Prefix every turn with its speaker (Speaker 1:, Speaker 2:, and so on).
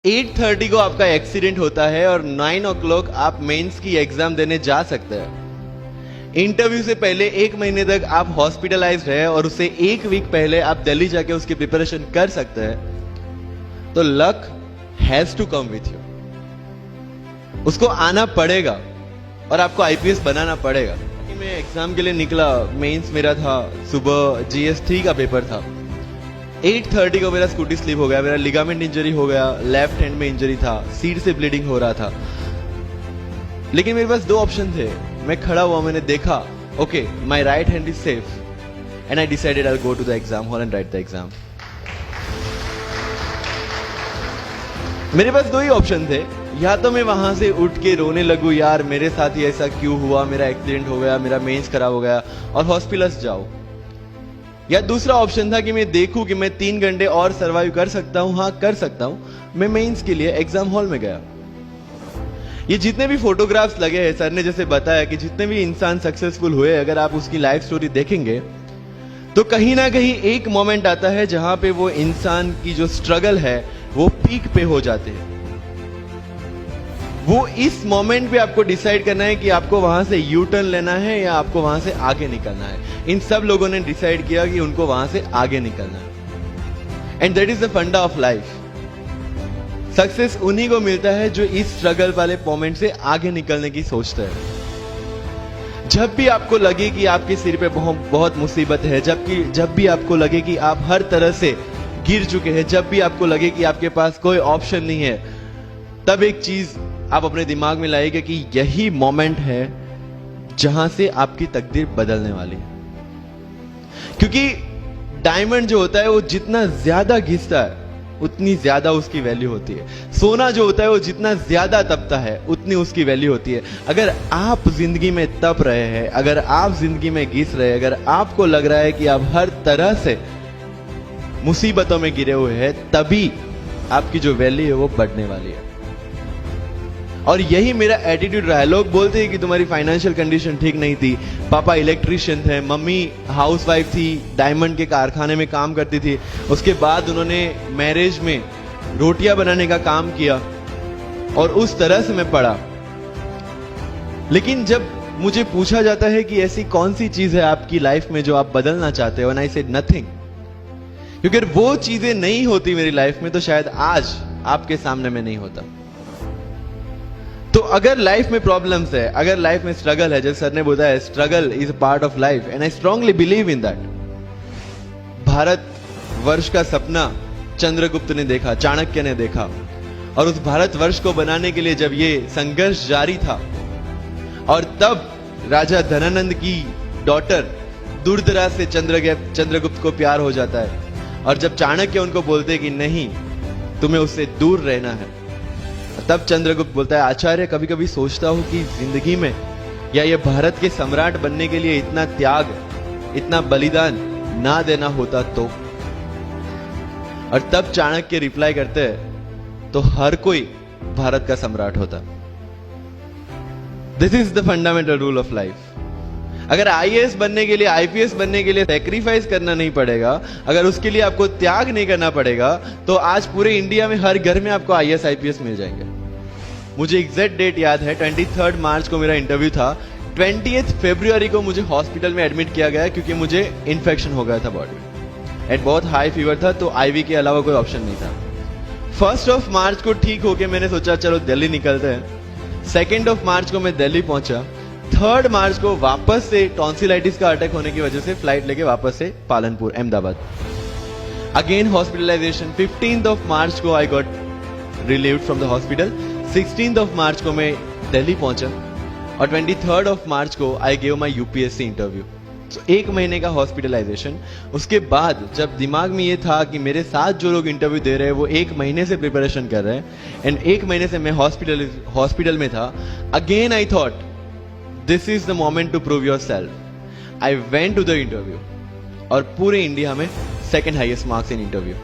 Speaker 1: 8:30 को आपका एक्सीडेंट होता है और 9 o'clock आप मेंस की एग्जाम देने जा सकते हैं। इंटरव्यू से पहले 1 महीने तक आप हॉस्पिटलाइज्ड है और उससे 1 वीक पहले आप दिल्ली जाके उसकी प्रिपरेशन कर सकते हैं। तो luck has to come with you, उसको आना पड़ेगा और आपको आईपीएस बनाना पड़ेगा। मैं एग्जाम के लिए निकला, मेंस मेरा था, सुबह GS3 का पेपर था। 8:30 को मेरा स्कूटी स्लिप हो गया, मेरा लिगामेंट इंजरी हो गया, लेफ्ट हैंड में इंजरी था, सीट से ब्लीडिंग हो रहा था। लेकिन मेरे पास 2 ऑप्शन थे। मैं खड़ा हुआ, मैंने देखा, okay my right hand is safe and I decided I will go to the exam hall and write the exam. मेरे पास 2 ही ऑप्शन थे। या तो मैं वहां से उठ के रोने लगूं, यार मेरे साथ ही ऐसा क्यों हुआ, मेरा एक्सीडेंट हो गया, मेरा मेंस खराब हो गया, और हॉस्पिटल जाओ। या दूसरा ऑप्शन था कि मैं देखूं कि मैं 3 घंटे और सरवाइव कर सकता हूं। हाँ, कर सकता हूं। मैं मेंस के लिए एग्जाम हॉल में गया। ये जितने भी फोटोग्राफ्स लगे हैं, सर ने जैसे बताया कि जितने भी इंसान सक्सेसफुल हुए, अगर आप उसकी लाइफ स्टोरी देखेंगे तो कहीं ना कहीं एक मोमेंट आता है जहां पे वो इंसान की जो स्ट्रगल है वो पीक पे हो जाते हैं। वो इस मोमेंट पे आपको डिसाइड करना है कि आपको वहां से यू टर्न लेना है या आपको वहां से आगे निकलना है। इन सब लोगों ने डिसाइड किया कि उनको वहां से आगे निकलना है। एंड दैट इज द फंडा ऑफ लाइफ। सक्सेस उन्हीं को मिलता है जो इस स्ट्रगल वाले मोमेंट से आगे निकलने की सोचते हैं। जब भी आपको लगे कि आपके सिर पे बहुत मुसीबत है, जब भी आपको लगे कि आप हर तरह से गिर चुके हैं, जब भी आपको लगे कि आपके पास कोई ऑप्शन नहीं है, तब एक चीज आप अपने दिमाग में लाइएगा कि यही मोमेंट है जहां से आपकी तकदीर बदलने वाली है। क्योंकि डायमंड जो होता है वो जितना ज्यादा घिसता है उतनी ज्यादा उसकी वैल्यू होती है। सोना जो होता है वो जितना ज्यादा तपता है उतनी उसकी वैल्यू होती है। अगर आप जिंदगी में तप रहे हैं, अगर आप जिंदगी में घिस रहे हैं, अगर आपको लग रहा है कि आप हर तरह से मुसीबतों में गिरे हुए हैं, तभी आपकी जो वैल्यू है वो बढ़ने वाली है। और यही मेरा एटीट्यूड रहा है। लोग बोलते हैं कि तुम्हारी फाइनेंशियल कंडीशन ठीक नहीं थी, पापा इलेक्ट्रिशियन थे, मम्मी हाउसवाइफ थी, डायमंड के कारखाने में काम करती थी, उसके बाद उन्होंने मैरिज में रोटियां बनाने का काम किया और उस तरह से मैं पढ़ा। लेकिन जब मुझे पूछा जाता है कि ऐसी कौन सी चीज है आपकी लाइफ में जो आप बदलना चाहते हो, एंड आई सेड नथिंग। क्योंकि अगर वो चीजें नहीं होती मेरी लाइफ में तो शायद आज आपके सामने में नहीं होता। तो अगर लाइफ में प्रॉब्लम्स है, अगर लाइफ में स्ट्रगल है, जैसे सर ने बताया struggle is a part of life and I strongly believe in that. Bharat वर्ष का सपना चंद्रगुप्त ने देखा, चाणक्य ने देखा, और उस भारत वर्ष को बनाने के लिए जब ये संघर्ष जारी था और तब राजा धनानंद की डॉटर दूरदराज से चंद्रगुप्त को प्यार हो जाता है, और जब चाणक्य उनको बोलते कि नहीं तुम्हें उससे दूर रहना है, तब चंद्रगुप्त बोलता है आचार्य कभी कभी सोचता हूं कि जिंदगी में या ये भारत के सम्राट बनने के लिए इतना त्याग, इतना बलिदान ना देना होता तो। और तब चाणक्य रिप्लाई करते हैं तो हर कोई भारत का सम्राट होता। This is the fundamental rule of life. अगर आईएएस बनने के लिए, आईपीएस बनने के लिए सैक्रिफाइस करना नहीं पड़ेगा, अगर उसके लिए आपको त्याग नहीं करना पड़ेगा, तो आज पूरे इंडिया में हर घर में आपको आईएएस आईपीएस मिल जाएंगे। मुझे एग्जैक्ट डेट याद है, 23 मार्च को मेरा इंटरव्यू था। 20 फरवरी को मुझे हॉस्पिटल में एडमिट किया गया क्योंकि मुझे इन्फेक्शन हो गया था बॉडी में, एंड बहुत हाई फीवर था, तो आईवी के अलावा कोई ऑप्शन नहीं था। 1 मार्च को ठीक होके मैंने सोचा चलो दिल्ली निकलते हैं। 2 मार्च को मैं दिल्ली पहुंचा। 3 मार्च को वापस से टॉन्सिलाइटिस का अटैक होने की वजह से फ्लाइट लेके वापस से पालनपुर, अहमदाबाद, अगेन हॉस्पिटलाइजेशन। 15 मार्च को I got relieved from the hospital. 16 मार्च को मैं दिल्ली पहुंचा और 23 मार्च को I gave my UPSC interview. तो 1 महीने का हॉस्पिटलाइजेशन। उसके बाद जब दिमाग में ये था कि मेरे साथ जो लोग इंटरव्यू दे रहे हैं वो 1 महीने से प्रिपरेशन कर रहे हैं, एंड 1 महीने से मैं हॉस्पिटल में था, again I thought this is the moment to prove yourself. I went to the interview और पूरे इंडिया में 2nd highest marks in interview.